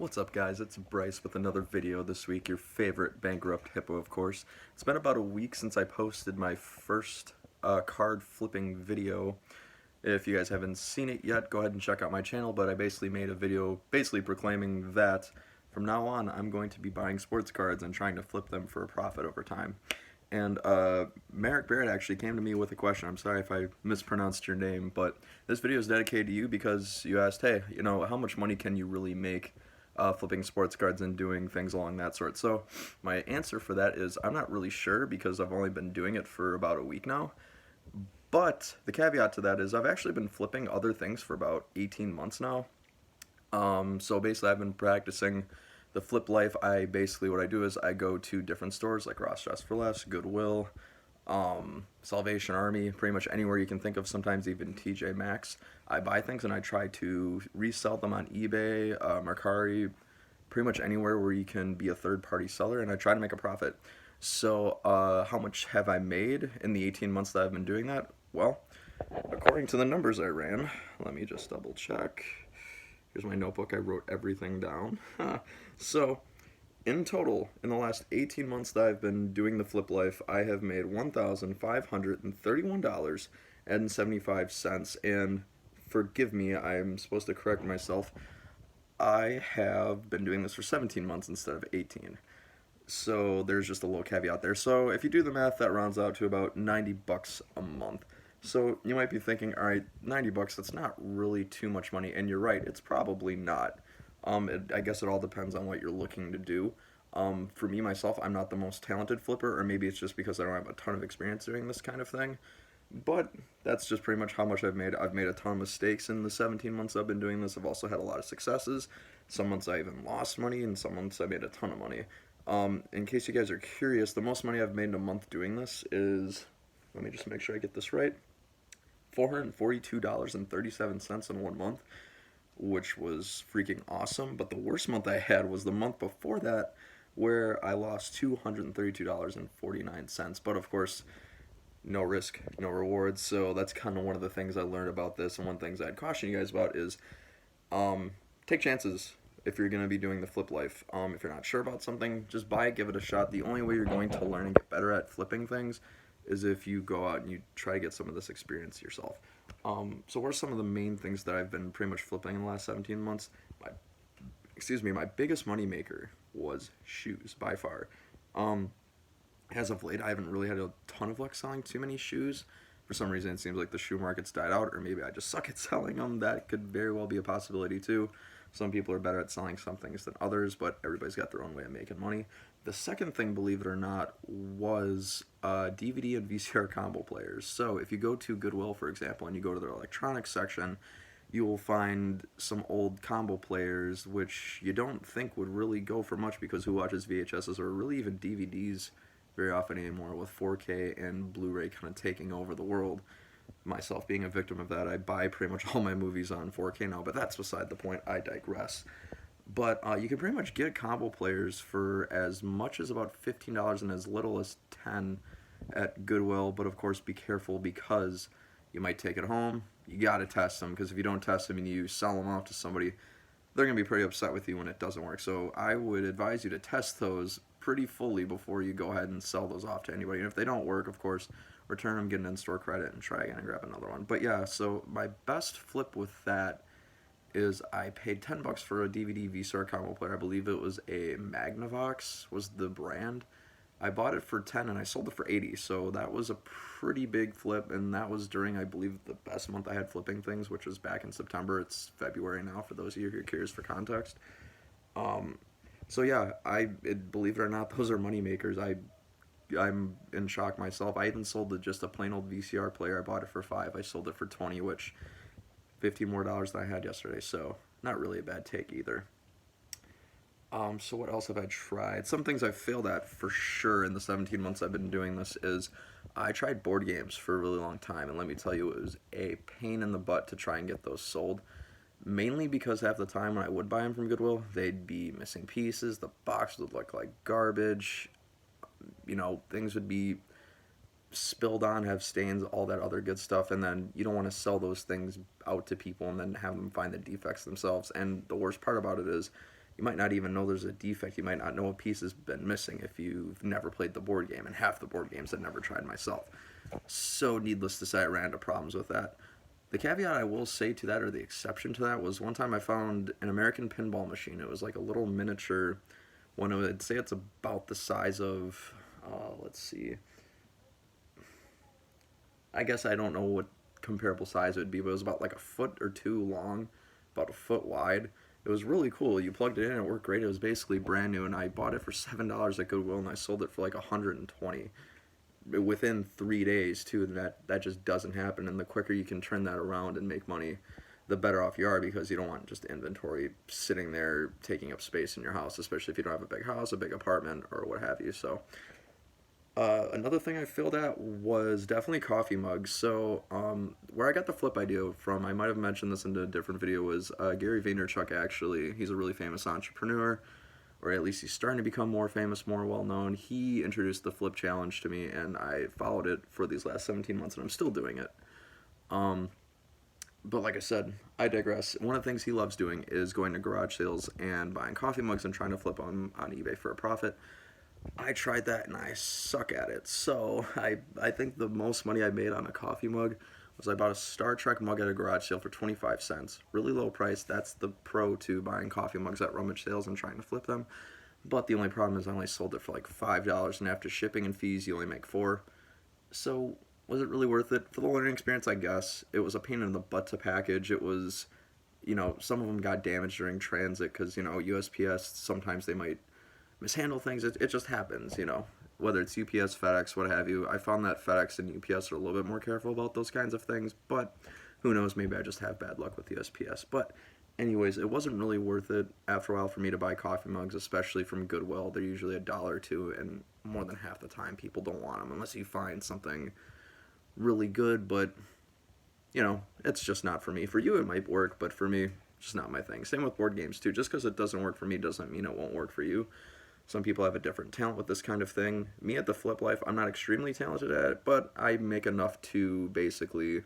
What's up, guys? It's Bryce with another video this week, your favorite bankrupt hippo, of course. It's been about a week since I posted my first card flipping video. If you guys haven't seen it yet, go ahead and check out my channel, but I basically made a video proclaiming that from now on I'm going to be buying sports cards and trying to flip them for a profit over time. And Merrick Barrett actually came to me with a question. I'm sorry if I mispronounced your name, but this video is dedicated to you because you asked, hey, how much money can you really make flipping sports cards and doing things along that sort. So my answer for that is I'm not really sure because I've only been doing it for about a week now. But the caveat to that is I've actually been flipping other things for about 18 months now. So basically I've been practicing the flip life. What I do is I go to different stores like Ross Dress for Less, Goodwill, Salvation Army, pretty much anywhere you can think of, sometimes even TJ Maxx. I buy things and I try to resell them on eBay, Mercari, pretty much anywhere where you can be a third-party seller, and I try to make a profit. So how much have I made in the 18 months that I've been doing that? Well, according to the numbers I ran, let me just double check. Here's my notebook, I wrote everything down. So in total, in the last 18 months that I've been doing the flip life, I have made $1,531.75. And forgive me, I'm supposed to correct myself. I have been doing this for 17 months instead of 18. So there's just a little caveat there. So if you do the math, that rounds out to about 90 bucks a month. So you might be thinking, all right, 90 bucks, that's not really too much money. And you're right, it's probably not. I guess it all depends on what you're looking to do. For me, myself, I'm not the most talented flipper, or maybe it's just because I don't have a ton of experience doing this kind of thing. But that's just pretty much how much I've made. I've made a ton of mistakes in the 17 months I've been doing this. I've also had a lot of successes. Some months I even lost money, and some months I made a ton of money. In case you guys are curious, the most money I've made in a month doing this is, let me just make sure I get this right, $442.37 in 1 month, which was freaking awesome. But the worst month I had was the month before that, where I lost $232.49. But of course, no risk, no rewards. So that's kind of one of the things I learned about this. And one of the things I'd caution you guys about is take chances if you're going to be doing the flip life. If you're not sure about something, just buy it, give it a shot. The only way you're going to learn and get better at flipping things is if you go out and you try to get some of this experience yourself. So what are some of the main things that I've been pretty much flipping in the last 17 months? My biggest money maker was shoes by far. As of late, I haven't really had a ton of luck selling too many shoes. For some reason, it seems like the shoe market's died out, or maybe I just suck at selling them. That could very well be a possibility too. Some people are better at selling some things than others, but everybody's got their own way of making money. The second thing, believe it or not, was DVD and VCR combo players. So if you go to Goodwill, for example, and you go to their electronics section, you will find some old combo players which you don't think would really go for much, because who watches VHSs or really even DVDs very often anymore, with 4K and Blu-ray kind of taking over the world. Myself being a victim of that, I buy pretty much all my movies on 4K now, but that's beside the point. I digress. But you can pretty much get combo players for as much as about $15 and as little as $10 at Goodwill. But of course, be careful, because you might take it home. You gotta test them, because if you don't test them and you sell them off to somebody, they're gonna be pretty upset with you when it doesn't work. So I would advise you to test those pretty fully before you go ahead and sell those off to anybody. And if they don't work, of course, return them, get an in-store credit, and try again and grab another one. But yeah, so my best flip with that is I paid 10 bucks for a DVD VCR combo player. I believe it was a Magnavox was the brand. I bought it for 10 and I sold it for 80. So that was a pretty big flip, and that was during, I believe, the best month I had flipping things, which was back in September. It's February now, for those of you who are curious for context. So yeah, believe it or not, those are money makers. I'm in shock myself. I even sold just a plain old VCR player. I bought it for $5. I sold it for $20, which $15 more than I had yesterday. So not really a bad take either. So what else have I tried? Some things I've failed at for sure in the 17 months I've been doing this is I tried board games for a really long time, and let me tell you, it was a pain in the butt to try and get those sold. Mainly because half the time when I would buy them from Goodwill, they'd be missing pieces, the box would look like garbage, things would be spilled on, have stains, all that other good stuff, and then you don't want to sell those things out to people and then have them find the defects themselves. And the worst part about it is You might not even know there's a defect. You might not know a piece has been missing if you've never played the board game, and half the board games I've never tried myself. So, needless to say, I ran into problems with that. The caveat I will say to that, or the exception to that, was one time I found an American pinball machine. It was like a little miniature one. I'd say it's about the size of, let's see, I guess I don't know what comparable size it would be, but it was about like a foot or two long, about a foot wide. It was really cool. You plugged it in, it worked great. It was basically brand new, and I bought it for $7 at Goodwill, and I sold it for like 120 within 3 days too. And that just doesn't happen. And the quicker you can turn that around and make money, the better off you are, because you don't want just inventory sitting there taking up space in your house, especially if you don't have a big house, a big apartment, or what have you. So another thing I failed at was definitely coffee mugs. So, where I got the flip idea from, I might have mentioned this in a different video, was Gary Vaynerchuk, actually. He's a really famous entrepreneur, or at least he's starting to become more famous, more well known. He introduced the flip challenge to me, and I followed it for these last 17 months, and I'm still doing it. But like I said, I digress. One of the things he loves doing is going to garage sales and buying coffee mugs and trying to flip them on eBay for a profit. I tried that and I suck at it. So I think the most money I made on a coffee mug was I bought a Star Trek mug at a garage sale for 25 cents. Really low price. That's the pro to buying coffee mugs at rummage sales and trying to flip them. But the only problem is I only sold it for like $5, and after shipping and fees you only make 4. So was it really worth it? For the learning experience, I guess. It was a pain in the butt to package. It was, some of them got damaged during transit because, USPS, sometimes they might mishandle things. It just happens, whether it's UPS, FedEx, what have you. I found that FedEx and UPS are a little bit more careful about those kinds of things, but who knows, maybe I just have bad luck with USPS. But anyways, it wasn't really worth it after a while for me to buy coffee mugs, especially from Goodwill. They're usually $1 or $2, and more than half the time people don't want them unless you find something really good. But it's just not for me. For you it might work, but for me, just not my thing. Same with board games too. Just because it doesn't work for me doesn't mean it won't work for you. Some people have a different talent with this kind of thing. Me, at the flip life, I'm not extremely talented at it, but I make enough to basically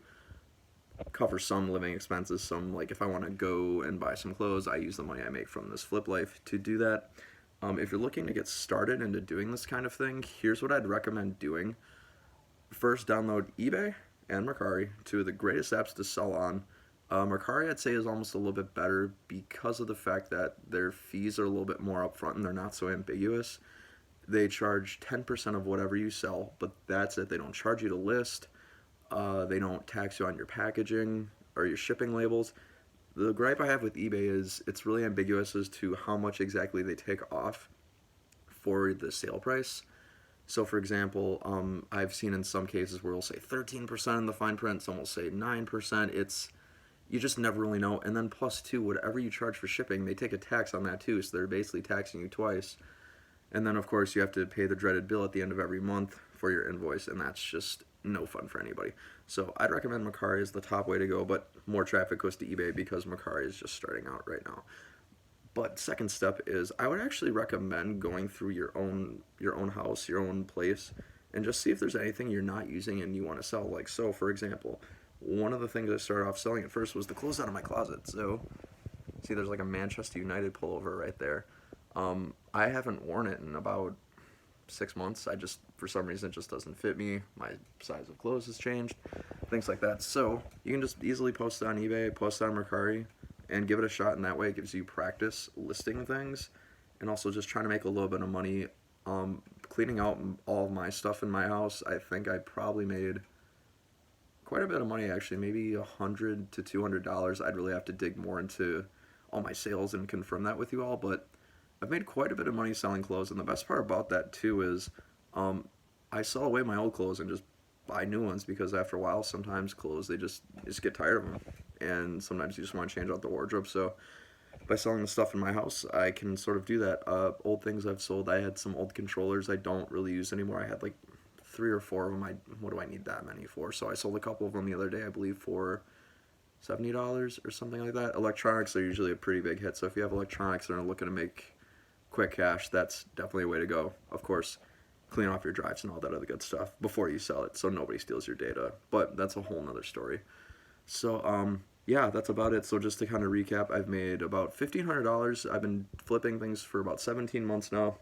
cover some living expenses. Some, like, if I want to go and buy some clothes, I use the money I make from this flip life to do that. If you're looking to get started into doing this kind of thing, here's what I'd recommend doing. First, download eBay and Mercari, two of the greatest apps to sell on. Mercari, I'd say, is almost a little bit better because of the fact that their fees are a little bit more upfront and they're not so ambiguous. They charge 10% of whatever you sell, but that's it. They don't charge you to list. They don't tax you on your packaging or your shipping labels. The gripe I have with eBay is it's really ambiguous as to how much exactly they take off for the sale price. So, for example, I've seen in some cases where it'll say 13% in the fine print, some will say 9%. You just never really know. And then plus two, whatever you charge for shipping, they take a tax on that too, so they're basically taxing you twice. And then, of course, you have to pay the dreaded bill at the end of every month for your invoice, and that's just no fun for anybody. So I'd recommend Mercari as the top way to go, but more traffic goes to eBay because Mercari is just starting out right now. But second step is I would actually recommend going through your own house, your own place, and just see if there's anything you're not using and you want to sell. Like, so for example, one of the things I started off selling at first was the clothes out of my closet. So see, there's like a Manchester United pullover right there. I haven't worn it in about 6 months. For some reason, it just doesn't fit me. My size of clothes has changed, things like that. So you can just easily post it on eBay, post it on Mercari, and give it a shot. And that way it gives you practice listing things, and also just trying to make a little bit of money. Cleaning out all of my stuff in my house, I think I probably made quite a bit of money, actually, maybe $100 to $200. I'd really have to dig more into all my sales and confirm that with you all, but I've made quite a bit of money selling clothes. And the best part about that too is I sell away my old clothes and just buy new ones, because after a while, sometimes clothes, they just get tired of them, and sometimes you just want to change out the wardrobe. So by selling the stuff in my house, I can sort of do that. Old things I've sold, I had some old controllers I don't really use anymore. I had like 3 or 4 of them. What do I need that many for? So I sold a couple of them the other day, I believe, for $70 or something like that. Electronics are usually a pretty big hit, so if you have electronics and are looking to make quick cash, that's definitely a way to go. Of course, clean off your drives and all that other good stuff before you sell it, so nobody steals your data. But that's a whole nother story. So yeah, that's about it. So just to kind of recap, I've made about $1,500. I've been flipping things for about 17 months now.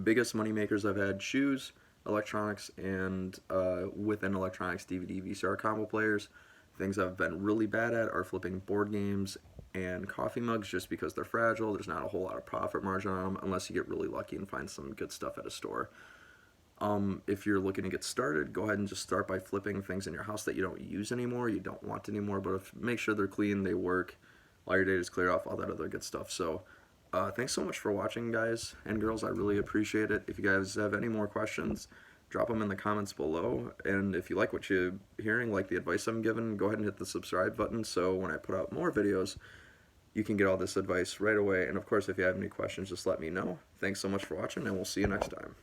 Biggest money makers I've had: shoes, electronics, and within electronics, DVD VCR combo players. Things I've been really bad at are flipping board games and coffee mugs, just because they're fragile. There's not a whole lot of profit margin on them unless you get really lucky and find some good stuff at a store. If you're looking to get started, go ahead and just start by flipping things in your house that you don't use anymore, you don't want anymore, but make sure they're clean, they work, all your data is cleared off, all that other good stuff. So, thanks so much for watching, guys and girls. I really appreciate it. If you guys have any more questions, drop them in the comments below. And if you like what you're hearing, like the advice I'm giving, go ahead and hit the subscribe button so when I put out more videos, you can get all this advice right away. And of course, if you have any questions, just let me know. Thanks so much for watching, and we'll see you next time.